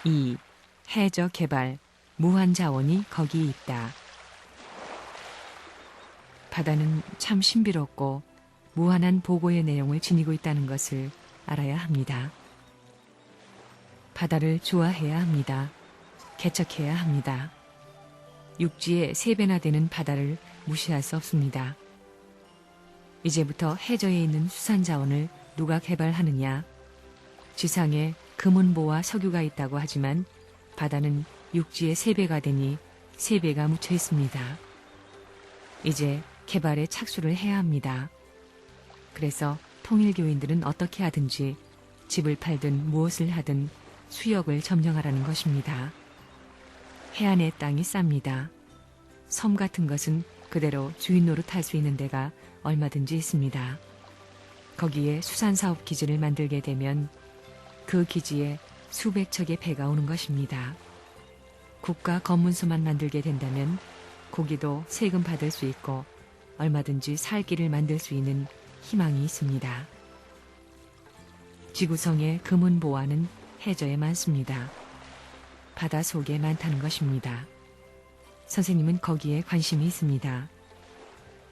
2. 해저 개발, 무한 자원이 거기 있다. 바다는 참 신비롭고 무한한 보고의 내용을 지니고 있다는 것을 알아야 합니다. 바다를 좋아해야 합니다. 개척해야 합니다. 육지의 3배나 되는 바다를 무시할 수 없습니다. 이제부터 해저에 있는 수산자원을 누가 개발하느냐? 지상에 금은보와 석유가 있다고 하지만 바다는 육지의 3배가 되니 3배가 묻혀 있습니다. 이제 개발에 착수를 해야 합니다. 그래서 통일교인들은 어떻게 하든지 집을 팔든 무엇을 하든 수역을 점령하라는 것입니다. 해안의 땅이 쌉니다. 섬 같은 것은 그대로 주인 노릇할 수 있는 데가 얼마든지 있습니다. 거기에 수산사업 기지를 만들게 되면 그 기지에 수백 척의 배가 오는 것입니다. 국가 검문소만 만들게 된다면 고기도 세금 받을 수 있고 얼마든지 살 길을 만들 수 있는 희망이 있습니다. 지구성의 금은보화는 해저에 많습니다. 바다 속에 많다는 것입니다. 선생님은 거기에 관심이 있습니다.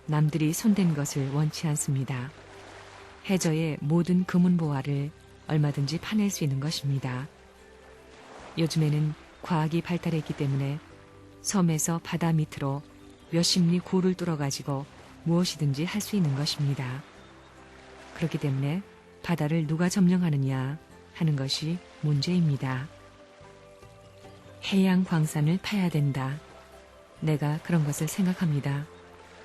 남들이 손댄 것을 원치 않습니다. 해저의 모든 금은보화를 얼마든지 파낼 수 있는 것입니다. 요즘에는 과학이 발달했기 때문에 섬에서 바다 밑으로 몇십 리 고를 뚫어가지고 무엇이든지 할 수 있는 것입니다. 그렇기 때문에 바다를 누가 점령하느냐 하는 것이 문제입니다. 해양 광산을 파야 된다. 내가 그런 것을 생각합니다.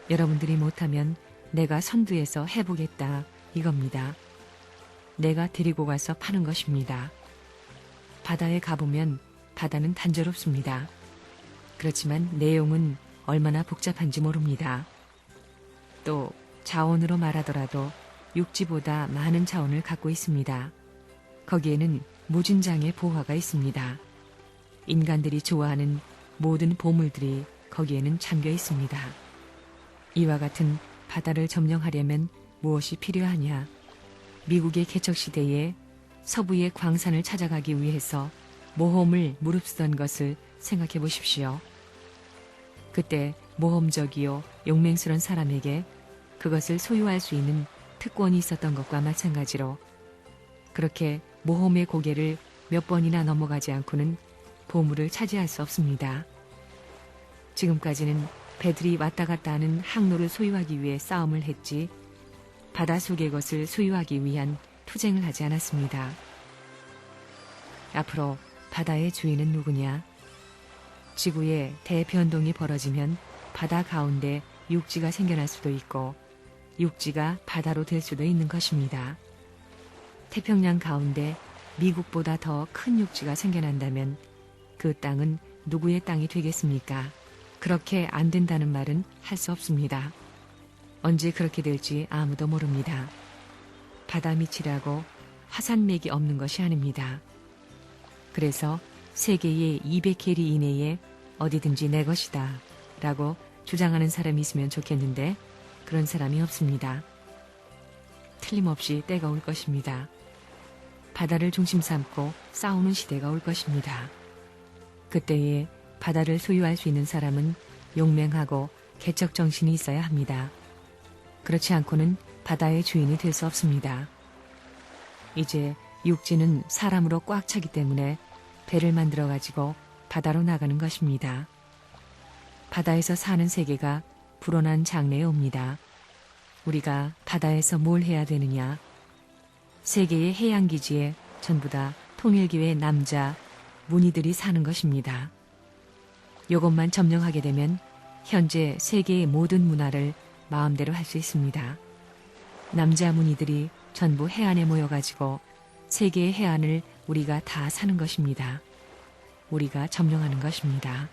여러분들이 못하면 내가 선두에서 해보겠다 이겁니다. 내가 데리고 가서 파는 것입니다. 바다에 가보면 바다는 단조롭습니다. 그렇지만 내용은 얼마나 복잡한지 모릅니다. 또 자원으로 말하더라도 육지보다 많은 자원을 갖고 있습니다. 거기에는 무진장의 보화가 있습니다. 인간들이 좋아하는 모든 보물들이 거기에는 잠겨 있습니다. 이와 같은 바다를 점령하려면 무엇이 필요하냐? 미국의 개척시대에 서부의 광산을 찾아가기 위해서 모험을 무릅쓰던 것을 생각해 보십시오. 그때 모험적이요 용맹스런 사람에게 그것을 소유할 수 있는 특권이 있었던 것과 마찬가지로 그렇게 모험의 고개를 몇 번이나 넘어가지 않고는 보물을 차지할 수 없습니다. 지금까지는 배들이 왔다 갔다 하는 항로를 소유하기 위해 싸움을 했지 바다 속의 것을 소유하기 위한 투쟁을 하지 않았습니다. 앞으로 바다의 주인은 누구냐? 지구에 대변동이 벌어지면 바다 가운데 육지가 생겨날 수도 있고 육지가 바다로 될 수도 있는 것입니다. 태평양 가운데 미국보다 더 큰 육지가 생겨난다면 그 땅은 누구의 땅이 되겠습니까? 그렇게 안 된다는 말은 할 수 없습니다. 언제 그렇게 될지 아무도 모릅니다. 바다 밑이라고 화산맥이 없는 것이 아닙니다. 그래서 세계의 200캐리 이내에 어디든지 내 것이다 라고 주장하는 사람이 있으면 좋겠는데 그런 사람이 없습니다. 틀림없이 때가 올 것입니다. 바다를 중심 삼고 싸우는 시대가 올 것입니다. 그때에 바다를 소유할 수 있는 사람은 용맹하고 개척 정신이 있어야 합니다. 그렇지 않고는 바다의 주인이 될 수 없습니다. 이제 육지는 사람으로 꽉 차기 때문에 배를 만들어 가지고 바다로 나가는 것입니다. 바다에서 사는 세계가 불어난 장래에 옵니다. 우리가 바다에서 뭘 해야 되느냐? 세계의 해양기지에 전부 다 통일교의 남자, 문의들이 사는 것입니다. 이것만 점령하게 되면 현재 세계의 모든 문화를 마음대로 할 수 있습니다. 남자 문의들이 전부 해안에 모여가지고 세계의 해안을 우리가 다 사는 것입니다. 우리가 점령하는 것입니다.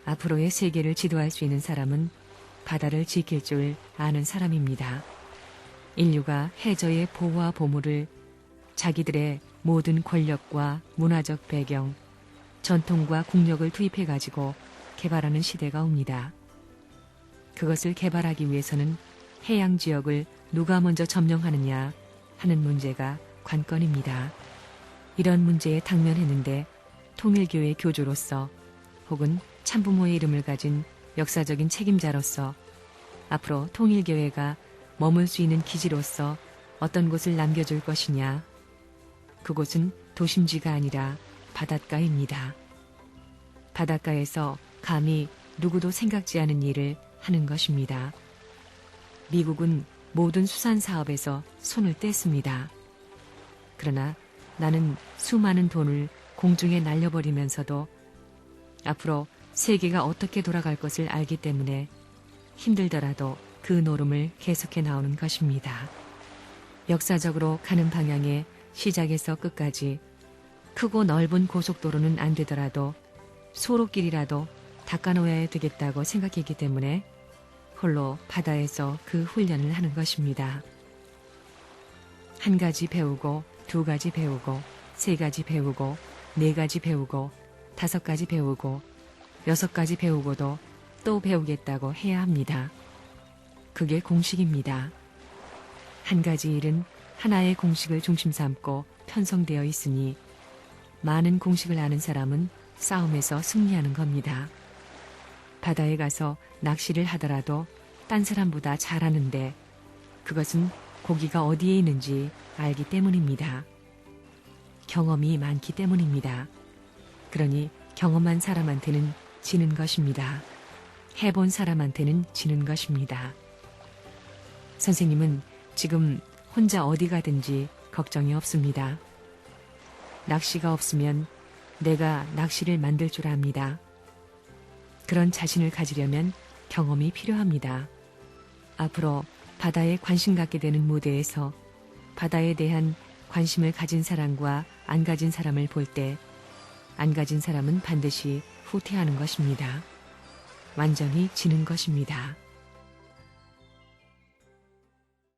앞으로의 세계를 지도할 수 있는 사람은 바다를 지킬 줄 아는 사람입니다. 인류가 해저의 보호와 보물을 자기들의 모든 권력과 문화적 배경, 전통과 국력을 투입해가지고 개발하는 시대가 옵니다. 그것을 개발하기 위해서는 해양 지역을 누가 먼저 점령하느냐 하는 문제가 관건입니다. 이런 문제에 당면했는데 통일교회 교주로서 혹은 참부모의 이름을 가진 역사적인 책임자로서 앞으로 통일교회가 머물 수 있는 기지로서 어떤 곳을 남겨줄 것이냐. 그곳은 도심지가 아니라 바닷가입니다. 바닷가에서 감히 누구도 생각지 않은 일을 하는 것입니다. 미국은 모든 수산 사업에서 손을 뗐습니다. 그러나 나는 수많은 돈을 공중에 날려버리면서도 앞으로 세계가 어떻게 돌아갈 것을 알기 때문에 힘들더라도 그 노름을 계속해 나오는 것입니다. 역사적으로 가는 방향에 시작에서 끝까지 크고 넓은 고속도로는 안 되더라도 소로길이라도 닦아놓아야 되겠다고 생각했기 때문에 홀로 바다에서 그 훈련을 하는 것입니다. 한 가지 배우고, 두 가지 배우고, 세 가지 배우고, 네 가지 배우고, 다섯 가지 배우고, 여섯 가지 배우고도 또 배우겠다고 해야 합니다. 그게 공식입니다. 한 가지 일은 하나의 공식을 중심 삼고 편성되어 있으니 많은 공식을 아는 사람은 싸움에서 승리하는 겁니다. 바다에 가서 낚시를 하더라도 딴 사람보다 잘하는데 그것은 고기가 어디에 있는지 알기 때문입니다. 경험이 많기 때문입니다. 그러니 경험한 사람한테는 지는 것입니다. 해본 사람한테는 지는 것입니다. 선생님은 지금 혼자 어디 가든지 걱정이 없습니다. 낚시가 없으면 내가 낚시를 만들 줄 압니다. 그런 자신을 가지려면 경험이 필요합니다. 앞으로 바다에 관심 갖게 되는 무대에서 바다에 대한 관심을 가진 사람과 안 가진 사람을 볼 때 안 가진 사람은 반드시 후퇴하는 것입니다. 완전히 지는 것입니다.